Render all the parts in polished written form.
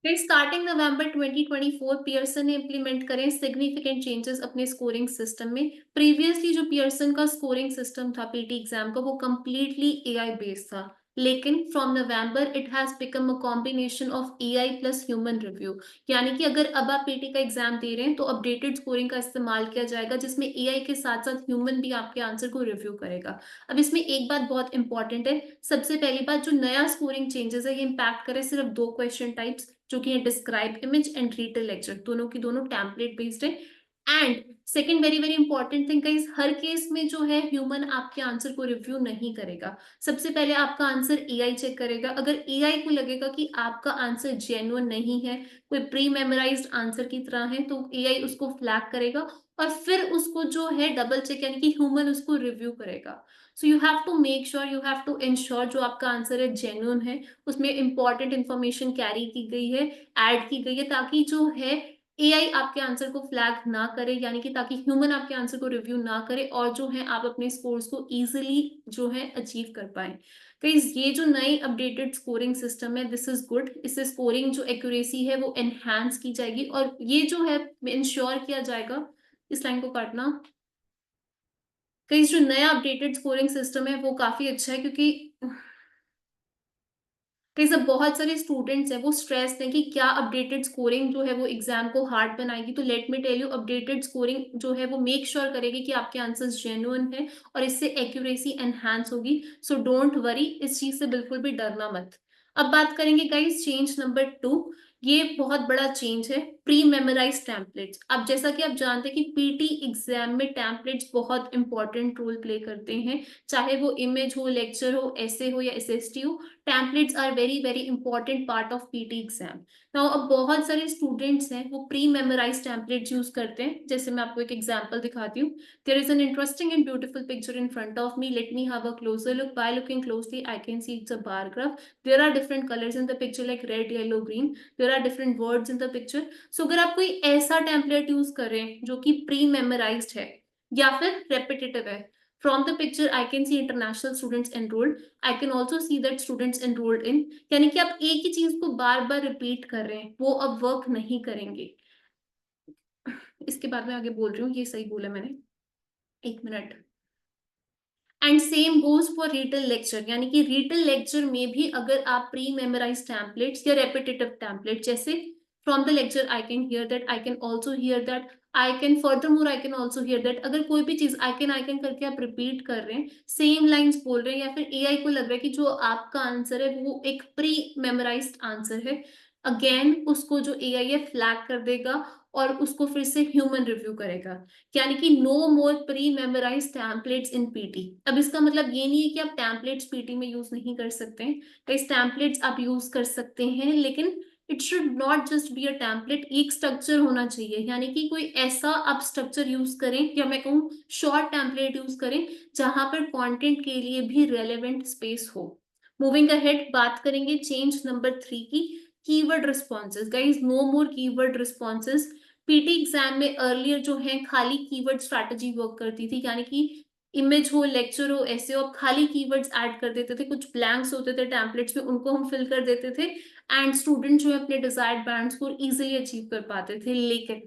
फिर स्टार्टिंग नवंबर 2024 पियर्सन ने इम्प्लीमेंट करें सिग्निफिकेंट चेंजेस अपने स्कोरिंग सिस्टम में। प्रीवियसली जो पियर्सन का स्कोरिंग सिस्टम था पीटी एग्जाम का वो कंप्लीटली एआई बेस्ड था, लेकिन from November it has become a combination of AI plus human review. यानी कि अगर अब आप पीटी का एग्जाम दे रहे हैं तो अपडेटेड स्कोरिंग का इस्तेमाल किया जाएगा, जिसमें एआई के साथ साथ ह्यूमन भी आपके आंसर को रिव्यू करेगा। अब इसमें एक बात बहुत इंपॉर्टेंट है। सबसे पहली बात, जो नया स्कोरिंग चेंजेस है ये इम्पैक्ट करे सिर्फ दो क्वेश्चन टाइप्स, जो कि है describe image and retail lecture, दोनों की दोनों टेम्पलेट बेस्ड है। And second very very important thing guys, her case में जो है ह्यूमन आपके आंसर को रिव्यू नहीं करेगा। सबसे पहले आपका आंसर एआई चेक करेगा। अगर एआई को लगेगा कि आपका आंसर जेन्युइन नहीं है, कोई प्री मेमोराइज्ड आंसर की तरह है, तो एआई उसको फ्लैग करेगा और फिर उसको जो है डबल चेक यानी कि ह्यूमन उसको रिव्यू करेगा। So you have to make sure, you have to ensure जो आपका आंसर है जेन्युइन है, उसमें इंपॉर्टेंट इंफॉर्मेशन कैरी की गई है, ऐड की गई है, ताकि जो है एआई आपके आंसर को फ्लैग ना करे, यानी कि ताकि ह्यूमन आपके आंसर को रिव्यू ना करे और जो है आप अपने स्कोर्स को इजीली जो है अचीव कर पाए। गाइस, ये जो नई अपडेटेड स्कोरिंग सिस्टम है दिस इज गुड। इससे स्कोरिंग जो एक्यूरेसी है वो एनहांस की जाएगी और ये जो है इंश्योर किया जाएगा, इस लाइन को काटना। गाइस, जो नया अपडेटेड स्कोरिंग सिस्टम है वो काफी अच्छा है, क्योंकि कई सब बहुत सारे स्टूडेंट्स हैं वो स्ट्रेस हैं कि क्या अपडेटेड स्कोरिंग जो है वो एग्जाम को हार्ड बनाएगी। तो let me tell you, updated scoring जो है वो मेक श्योर करेगी कि आपके आंसर्स जेन्युइन है और इससे एक्यूरेसी एनहांस होगी। सो डोंट वरी, इस चीज से बिल्कुल भी डरना मत। अब बात करेंगे गाइस चेंज नंबर 2। ये बहुत बड़ा चेंज है, प्री मेमोराइज टेम्पलेट्स। अब जैसा कि आप जानते हैं कि पीटी एग्जाम में टेम्पलेट्स बहुत इंपॉर्टेंट रोल प्ले करते हैं, चाहे वो इमेज हो, लेक्चर हो, ऐसे हो या एसएसटी हो। Templates are very very important part of PT exam. Now अब बहुत सारे स्टूडेंट्स हैं वो प्री मेमोराइज टेम्पलेट्स यूज करते हैं। जैसे मैं आपको एक एग्जांपल दिखाती हूँ। There is an interesting and beautiful picture in front of me, let me have a closer look. By looking closely I can see it's a bar graph. There are different colours in the picture like red, yellow, green. There are different words in the picture. So अगर आप कोई ऐसा template use करें जो कि pre memorised है या फिर रेपिटेटिव है, from the picture I can see international students enrolled, I can also see that students enrolled in, यानी कि आप एक ही चीज को बार बार रिपीट कर रहे हैं, वो अब वर्क नहीं करेंगे। इसके बाद में आगे बोल रही हूँ, ये सही बोला मैंने, एक minute. And same goes for रिटल lecture, यानी कि रिटल लेक्चर में भी अगर आप प्री मेमोराइज टेम्पलेट्स या रेपिटेटिव टेम्पलेट, जैसे from the lecture I can here that, I can also here that, I can further more, I can also here that, अगर कोई भी चीज आई कैन करके आप रिपीट कर रहे हैं, सेम लाइंस बोल रहे हैं, या फिर एआई को लग रहा है कि जो आपका आंसर है वो एक प्री मेमोराइज्ड आंसर है, अगेन उसको जो एआई है फ्लैग कर देगा और उसको फिर से ह्यूमन रिव्यू करेगा। यानी कि नो मोर प्री मेमोराइज टेम्पलेट्स इन पीटी। अब इसका मतलब ये नहीं है कि आप टेम्पलेट्स पीटी में यूज नहीं कर सकते हैं। कई टेम्पलेट्स आप यूज कर सकते हैं, लेकिन it should not just be a template, एक स्ट्रक्चर होना चाहिए। यानी कि कोई ऐसा आप स्ट्रक्चर यूज करें, या मैं कहूँ शॉर्ट टेम्पलेट यूज करें, जहां पर कंटेंट के लिए भी रेलेवेंट स्पेस हो। मूविंग अहेड, बात करेंगे चेंज नंबर 3 की, कीवर्ड रिस्पॉन्सेज। गाइज, नो मोर कीवर्ड रिस्पॉन्सेज। पीटी एग्जाम में अर्लियर जो है खाली कीवर्ड स्ट्रैटेजी वर्क करती थी, यानी कि इमेज हो, लेक्चर हो, ऐसे हो, आप खाली कीवर्ड्स ऐड कर देते थे, कुछ ब्लैंक्स होते थे टेम्पलेट्स में उनको हम फिल कर देते थे एंड स्टूडेंट जो है अपने desired band score easily achieve कर पाते थे। लेकिन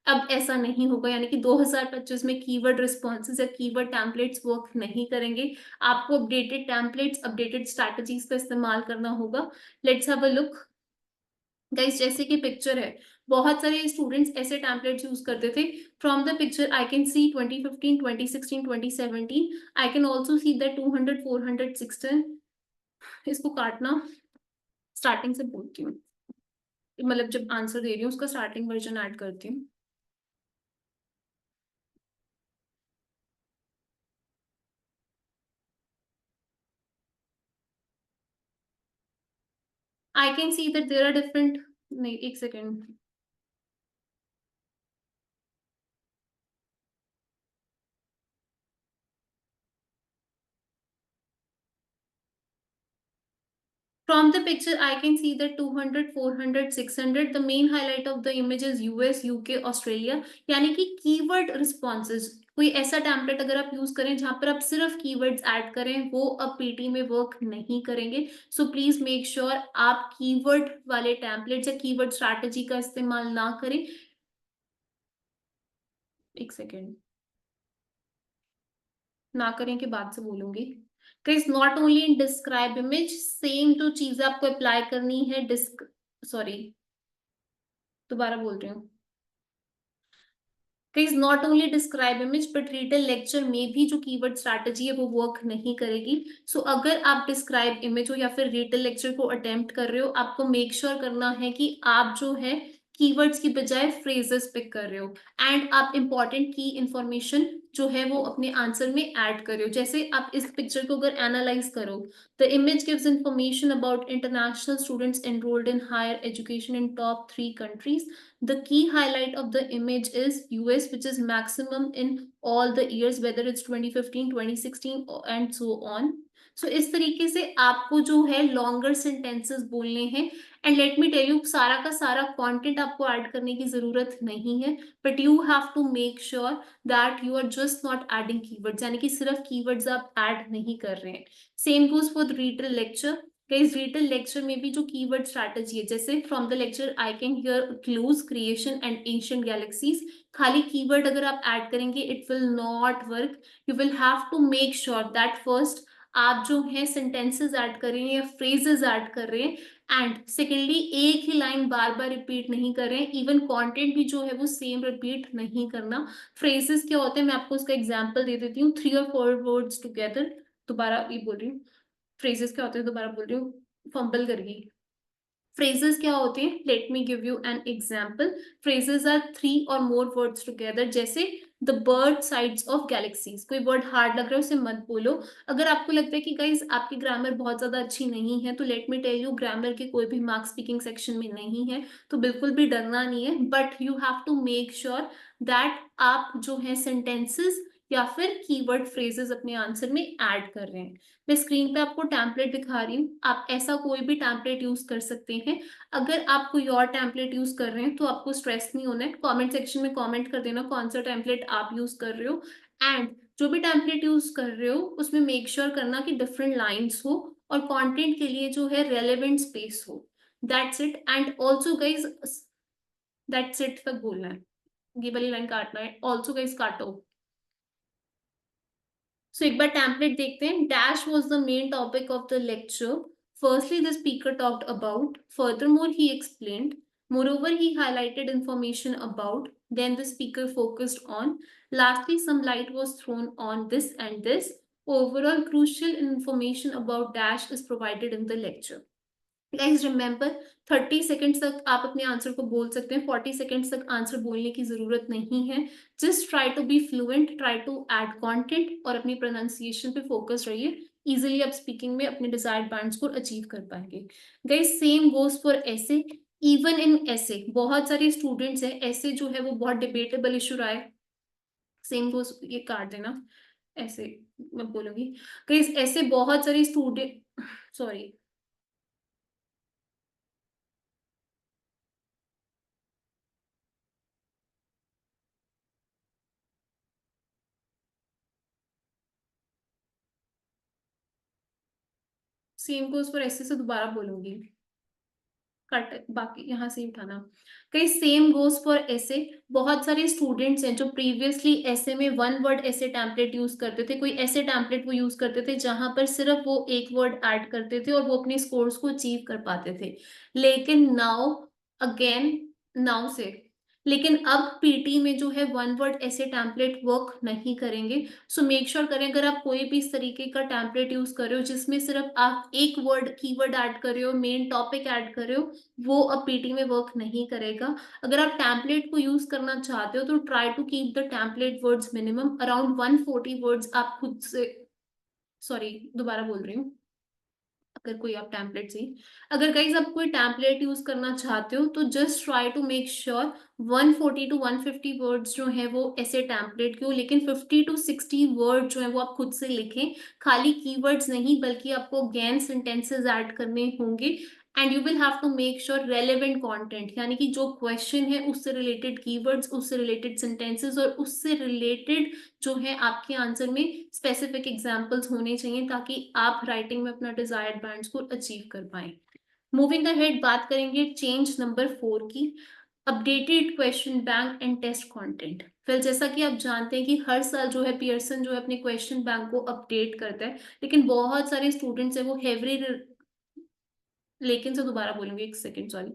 अब ऐसा नहीं होगा, यानी कि 2025 में कीवर्ड रिस्पॉन्सेज या कीवर्ड टेम्पलेट्स वर्क नहीं करेंगे। आपको अपडेटेड टेम्पलेट्स, अपडेटेड स्ट्रैटेजीज का इस्तेमाल करना होगा। Let's have a look. Guys, जैसे कि पिक्चर है, बहुत सारे स्टूडेंट्स ऐसे टेम्पलेट्स यूज करते थे। From the picture I can C 2015, 2016, 2017, I can also see that 200, 400, 16। इसको काटना, स्टार्टिंग से बोलती हूँ, मतलब जब आंसर दे रही हूँ उसका स्टार्टिंग वर्जन ऐड करती हूँ। I can see that there are different, नहीं एक second, From the picture, I can see that 200, 400, 600. The main highlight of the image is US, UK, Australia. यानी कि कीवर्ड रिस्पॉन्सेज, कोई ऐसा टेम्पलेट अगर आप यूज करें जहां पर आप सिर्फ कीवर्ड्स ऐड करें, वो अब पीटी में वर्क नहीं करेंगे. सो प्लीज मेक श्योर आप कीवर्ड वाले टेम्पलेट्स या कीवर्ड स्ट्रैटेजी का इस्तेमाल ना करें. एक सेकेंड, ना करें के बाद से बोलूंगी. Guys, not only in describe image, same जो चीजें आपको अप्लाई करनी है डिस्क, सॉरी, दोबारा बोल रही हूँ. Guys, not only describe image but reader lecture में भी जो कीवर्ड स्ट्रैटेजी है वो वर्क नहीं करेगी. सो अगर आप डिस्क्राइब इमेज हो या फिर रीडर लेक्चर को अटेम्प्ट कर रहे हो, आपको मेक श्योर करना है कि आप जो है कीवर्ड्स की बजाय फ्रेजेस पिक कर रहे हो, एंड आप इंपॉर्टेंट की इंफॉर्मेशन जो है वो अपने आंसर में ऐड कर रहे हो. जैसे आप इस पिक्चर को अगर एनालाइज करो, the image gives information about international students enrolled in higher education in top 3 countries. The key highlight of the image is US, which is maximum in all the years, whether it's 2015, 2016 and so on. So इस तरीके से आपको जो है longer sentences बोलने हैं. And let me tell you, सारा का सारा कंटेंट आपको ऐड करने की जरूरत नहीं है, but you have to make sure that you are just not adding keywords, यानी कि सिर्फ कीवर्ड्स आप ऐड नहीं कर रहे हैं. Same goes for reader lecture. इस रिटल लेक्चर में भी जो कीवर्ड स्ट्रैटेजी है, जैसे from the lecture I can hear clues, creation and ancient galaxies, खाली कीवर्ड अगर आप ऐड करेंगे it will not work. You will have to make sure that first आप जो है सेंटेंसेस ऐड कर रहे हैं या फ्रेजेस ऐड कर रहे हैं, एंड सेकेंडली एक ही लाइन बार बार रिपीट नहीं कर रहे हैं. इवन कंटेंट भी जो है वो सेम रिपीट नहीं करना. फ्रेजेस क्या होते हैं, मैं आपको उसका एग्जांपल दे देती हूँ. 3 or 4 वर्ड्स टुगेदर, दोबारा ये बोल रही हूँ. फ्रेजेस क्या होते हैं, दोबारा बोल रही हूँ, फंबल कर गई. phrases क्या होते हैं, let me give you an example. phrases are 3 or more words together. जैसे the bird sides of galaxies, कोई वर्ड हार्ड लग रहा है उसे मत बोलो. अगर आपको लगता है कि गाइज आपकी ग्रामर बहुत ज्यादा अच्छी नहीं है, तो let me tell you, grammar के कोई भी मार्क्स स्पीकिंग सेक्शन में नहीं है, तो बिल्कुल भी डरना नहीं है. But you have to make sure that आप जो है सेंटेंसेस या फिर कीवर्ड फ्रेजेस अपने आंसर में ऐड कर रहे हैं. मैं स्क्रीन पे आपको टेम्पलेट दिखा रही हूँ, आप ऐसा कोई भी टेम्पलेट यूज कर सकते हैं. अगर आप कोई और टेम्पलेट यूज कर रहे हैं तो आपको स्ट्रेस नहीं होना है. कमेंट सेक्शन में कमेंट कर देना कौन सा टेम्पलेट आप यूज कर रहे हो, एंड जो भी टेम्पलेट यूज कर रहे हो उसमें मेक श्योर करना कि डिफरेंट लाइन्स हो और कंटेंट के लिए जो है रेलेवेंट स्पेस हो. That's it. And also guys, that's it तक बोलना है, ये वाली लाइन काटना है. ऑल्सो गाइज काटो. सो एक बार टेम्पलेट देखते हैं. Dash was the main topic of the lecture. Firstly the speaker talked about, furthermore he explained, moreover he highlighted information about, then the speaker focused on, lastly some light was thrown on this and this. Overall crucial information about dash is provided in the lecture. Guys remember, 30 seconds तक आप अपने answer को बोल सकते हैं, 40 seconds तक answer बोलने की जरूरत नहीं है. Just try to be fluent, try to add content और अपनी प्रोनाउंसिएशन पे फोकस रहिए. इजीली आप स्पीकिंग में अपने डिजायर्ड बैंड स्कोर अचीव कर पाएंगे. गाइज सेम गोज फॉर ऐसे. इवन इन ऐसे बहुत सारे स्टूडेंट्स हैं, ऐसे जो है वो बहुत डिबेटेबल इशू रहा है. सेम गोज, ये काट देना, ऐसे मैं बोलूंगी. गाइज ऐसे बहुत सारे student, sorry, same goes for ऐसे से दोबारा बोलूंगी, कट बाकी यहाँ से ही उठाना. कई सेम गोज फॉर ऐसे. बहुत सारे स्टूडेंट्स हैं जो प्रीवियसली ऐसे में 1 वर्ड ऐसे टेम्पलेट यूज करते थे, कोई ऐसे टेम्पलेट वो यूज करते थे जहां पर सिर्फ वो एक वर्ड ऐड करते थे और वो अपने स्कोर्स को अचीव कर पाते थे. लेकिन नाउ, अगेन, नाउ से, लेकिन अब पीटी में जो है 1 वर्ड ऐसे टेम्पलेट वर्क नहीं करेंगे. सो मेक श्योर करें, अगर आप कोई भी इस तरीके का टेम्पलेट यूज कर रहे हो जिसमें सिर्फ आप एक वर्ड कीवर्ड ऐड कर रहे हो, मेन टॉपिक ऐड कर रहे हो, वो अब पीटी में वर्क नहीं करेगा. अगर आप टेम्पलेट को यूज करना चाहते हो तो try to keep the template words minimum around 140 words. आप खुद से, सॉरी, दोबारा बोल रही हूँ, अगर कोई आप टेम्पलेट से, अगर गाइज आप कोई टेम्पलेट यूज करना चाहते हो तो just try to make sure 140 to 150 words जो है वो ऐसे टेम्पलेट के हो, लेकिन 50 टू 60 वर्ड जो है वो आप खुद से लिखें। खाली कीवर्ड्स नहीं, बल्कि आपको अगेन सेंटेंसेस ऐड करने होंगे। And you will have to make sure relevant content, यानी कि जो क्वेश्चन है उससे रिलेटेड कीवर्ड्स, उससे रिलेटेड सेंटेंसेस और उससे रिलेटेड जो है आपके आंसर में स्पेसिफिक एग्जाम्पल्स होने चाहिए, ताकि आप राइटिंग में अपना डिजायर्ड बैंड स्कोर अचीव कर पाए। मूविंग अहेड बात करेंगे चेंज नंबर 4 की, updated question bank and test content. फिर जैसा कि आप जानते हैं कि हर साल जो है पियर्सन जो है अपने क्वेश्चन बैंक को अपडेट करता है, लेकिन बहुत सारे स्टूडेंट्स हैं वो हेवरी, लेकिन से दोबारा बोलूंगी, एक सेकेंड सॉरी,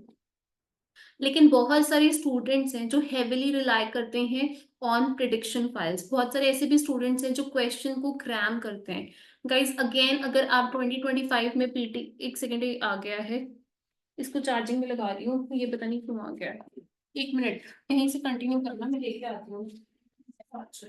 लेकिन बहुत सारे स्टूडेंट्स हैं जो हेविली रिलाई करते हैं ऑन प्रिडिक्शन फाइल्स। बहुत सारे ऐसे भी स्टूडेंट्स हैं जो क्वेश्चन को क्रैम करते हैं। गाइज अगेन, अगर आप 2025 में पीटी, एक सेकेंड आ गया है, इसको चार्जिंग में लगा रही हूँ, ये पता नहीं क्यों आ गया है। एक मिनट, यहीं से कंटिन्यू करना, मैं लेके आती हूँ। अच्छा।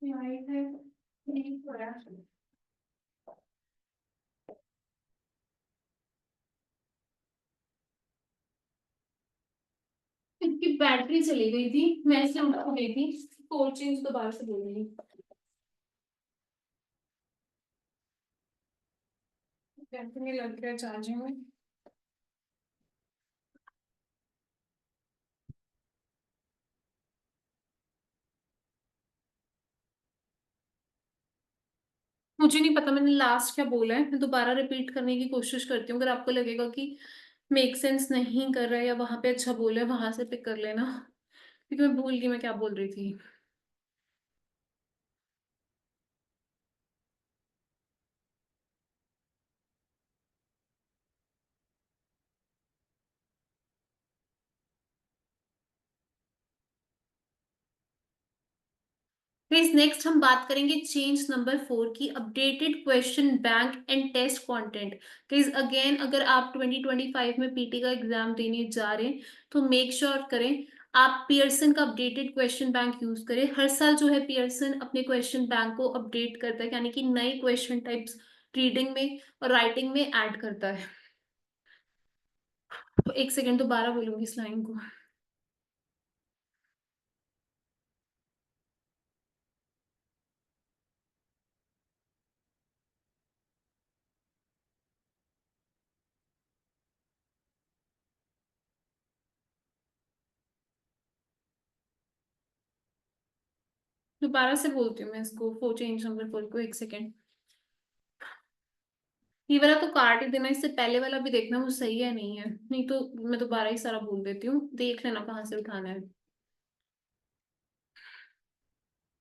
लाइट है, नहीं हो रहा। इसकी बैटरी चली गई थी, मैं इसलिए उठा गई थी। फोर चेंज दोबारा से बोलूंगी। बैटरी लग गया चार्जिंग में। मुझे नहीं पता मैंने लास्ट क्या बोला है, मैं दोबारा रिपीट करने की कोशिश करती हूँ। अगर आपको लगेगा कि मेक सेंस नहीं कर रहा है या वहां पे अच्छा बोला है, वहां से पिक कर लेना, क्योंकि मैं भूल गई मैं क्या बोल रही थी। गाइस नेक्स्ट हम बात करेंगे चेंज नंबर 4 की, updated question bank and test content. Guys again, अगर आप 2025 में पीटी का एग्जाम देने जा रहे हैं तो मेक श्योर करें आप पियर्सन का अपडेटेड क्वेश्चन बैंक यूज करें। हर साल जो है पियर्सन अपने क्वेश्चन बैंक को अपडेट करता है, यानी कि नए क्वेश्चन टाइप्स रीडिंग में और राइटिंग में ऐड करता है। तो एक सेकेंड दोबारा बोलूंगी इस लाइन को। दोबारा से बोलती हूँ मैं इसको, फोर चेंज नंबर 4 को, एक सेकेंड। ये वाला तो काट ही देना, इससे पहले वाला भी देखना वो सही है नहीं है, नहीं तो मैं दोबारा ही सारा बोल देती हूँ, देख लेना कहाँ से उठाना है।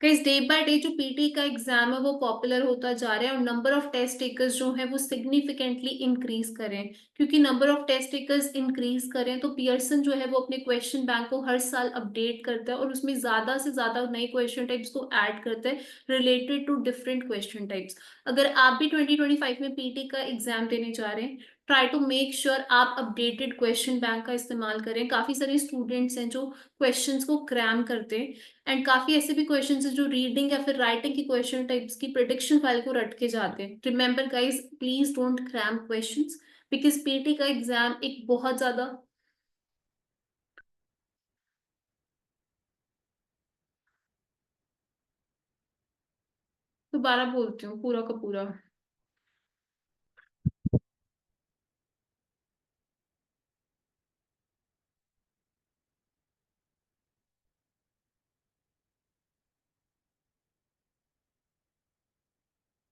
गाइस डे बाय डे जो पीटी का एग्जाम है वो पॉपुलर होता जा रहा है, और नंबर ऑफ टेस्ट टेकर्स जो है वो सिग्निफिकेंटली इंक्रीज करें। क्योंकि number of test takers increase करें तो पियर्सन जो है वो अपने क्वेश्चन बैंक को हर साल अपडेट करता है और उसमें ज्यादा से ज्यादा नए क्वेश्चन टाइप्स को ऐड करता है related to different question types. अगर आप भी 2025 में पीटी का एग्जाम देने जा रहे हैं ट्राई टू मेक श्योर आप अपडेटेड क्वेश्चन बैंक का इस्तेमाल करें। काफी सारे स्टूडेंट्स हैं जो क्वेश्चंस को क्रैम करते हैं, एंड काफी ऐसे भी क्वेश्चंस हैं जो रीडिंग या फिर राइटिंग की क्वेश्चन टाइप्स की प्रिडिक्शन फाइल को रट के जाते हैं। Remember guys, please don't cram questions, because PT का एग्जाम एक बहुत ज्यादा। दोबारा बोलती हूँ पूरा का पूरा।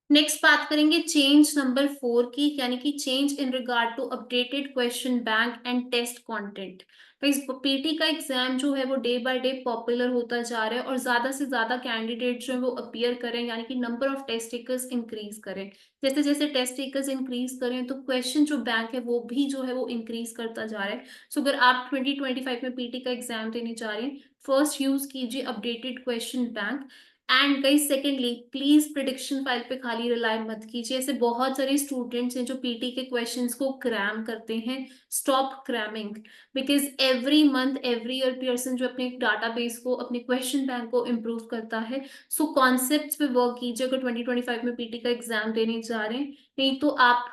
नेक्स्ट बात करेंगे चेंज नंबर 4 की, यानी कि change in regard to updated question bank and test content. तो इस पीटी का एग्जाम जो है वो डे बाय डे पॉपुलर होता जा रहा है, और ज्यादा से ज्यादा कैंडिडेट जो है वो अपीयर करें, यानी कि number of test takers increase करें। जैसे जैसे टेस्ट टेकर्स इंक्रीज करें तो क्वेश्चन जो बैंक है वो भी जो है वो इंक्रीज करता जा रहा है। सो अगर आप 2025 में पीटी का एग्जाम देने जा रहे हैं, फर्स्ट यूज कीजिए updated question bank. And guys secondly, please prediction file पे खाली रिलाई मत कीजिए। ऐसे बहुत सारे स्टूडेंट्स हैं जो पीटी के क्वेश्चंस को क्रैम करते हैं। Stop cramming, because every month every year Pearson जो अपने डाटाबेस को, अपने क्वेश्चन बैंक को इम्प्रूव करता है। सो कॉन्सेप्ट्स पे वर्क कीजिए अगर 2025 में पीटी का एग्जाम देने जा रहे हैं। नहीं तो आप,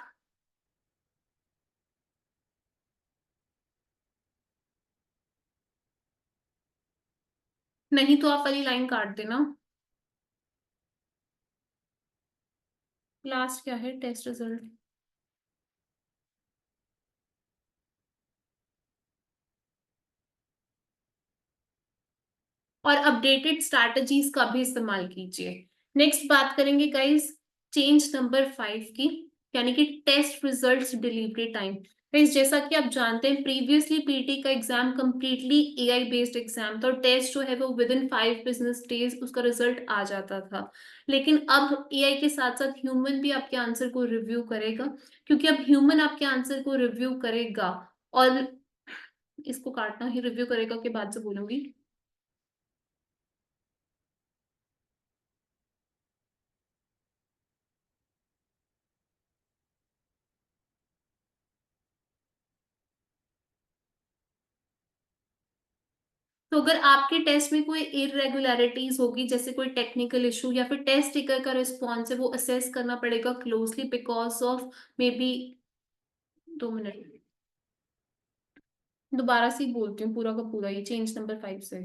नहीं तो आप वाली लाइन काट देना। लास्ट क्या है? Test result. और अपडेटेड स्ट्रैटेजीज का भी इस्तेमाल कीजिए। नेक्स्ट बात करेंगे गाइस चेंज नंबर 5 की, यानी कि test results delivery time. Guys जैसा कि आप जानते हैं, प्रीवियसली पीटी का exam completely AI based exam था, और टेस्ट जो है वो विद इन 5 बिजनेस डेज उसका रिजल्ट आ जाता था। लेकिन अब एआई के साथ साथ ह्यूमन भी आपके आंसर को रिव्यू करेगा, क्योंकि अब ह्यूमन आपके आंसर को रिव्यू करेगा। और इसको काटना ही, रिव्यू करेगा के बाद से बोलूंगी। तो अगर आपके टेस्ट में कोई इरेगुलरिटीज होगी, जैसे कोई टेक्निकल इशू या फिर टेस्ट टेकर का रिस्पॉन्स है वो असेस करना पड़ेगा closely, because of may be. 2 minute, दोबारा से ही बोलती हूँ पूरा का पूरा ये चेंज नंबर 5 से।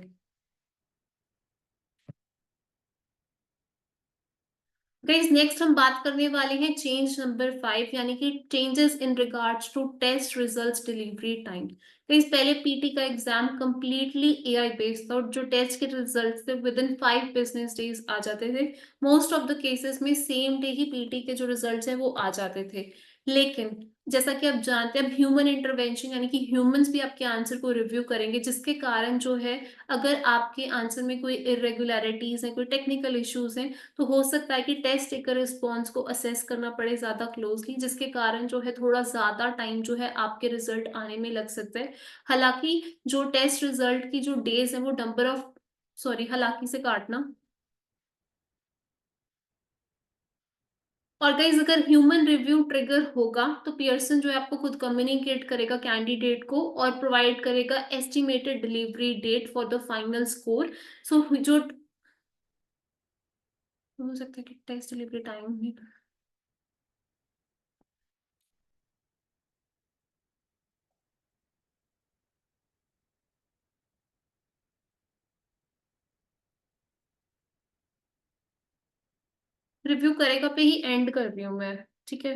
गाइस नेक्स्ट हम बात करने वाले हैं चेंज नंबर 5, यानी कि changes in regards to test results delivery time. Guys पहले पीटी का एग्जाम कंप्लीटली एआई बेस्ड था, और जो टेस्ट के रिजल्ट्स थे विद इन 5 बिजनेस डेज आ जाते थे। मोस्ट ऑफ द केसेस में सेम डे ही पीटी के जो रिजल्ट्स हैं वो आ जाते थे। लेकिन जैसा कि आप जानते हैं, अब ह्यूमन इंटरवेंशन, यानी कि ह्यूमंस भी आपके आंसर को रिव्यू करेंगे, जिसके कारण जो है, अगर आपके आंसर में कोई इरेगुलरिटीज है, कोई टेक्निकल इश्यूज हैं, तो हो सकता है कि टेस्ट टेकर रिस्पॉन्स को असेस करना पड़े ज्यादा क्लोजली, जिसके कारण जो है थोड़ा ज्यादा टाइम जो है आपके रिजल्ट आने में लग सकता है। हालांकि जो टेस्ट रिजल्ट की जो डेज है वो नंबर ऑफ, सॉरी हालांकि से काटना। और गाइज अगर ह्यूमन रिव्यू ट्रिगर होगा तो पियर्सन जो है आपको खुद कम्युनिकेट करेगा कैंडिडेट को, और प्रोवाइड करेगा estimated delivery date for the final score. So जो हो सकता है कि टेस्ट डिलीवरी टाइम ही। रिव्यू करेगा पे ही एंड कर रही हूँ मैं, ठीक है।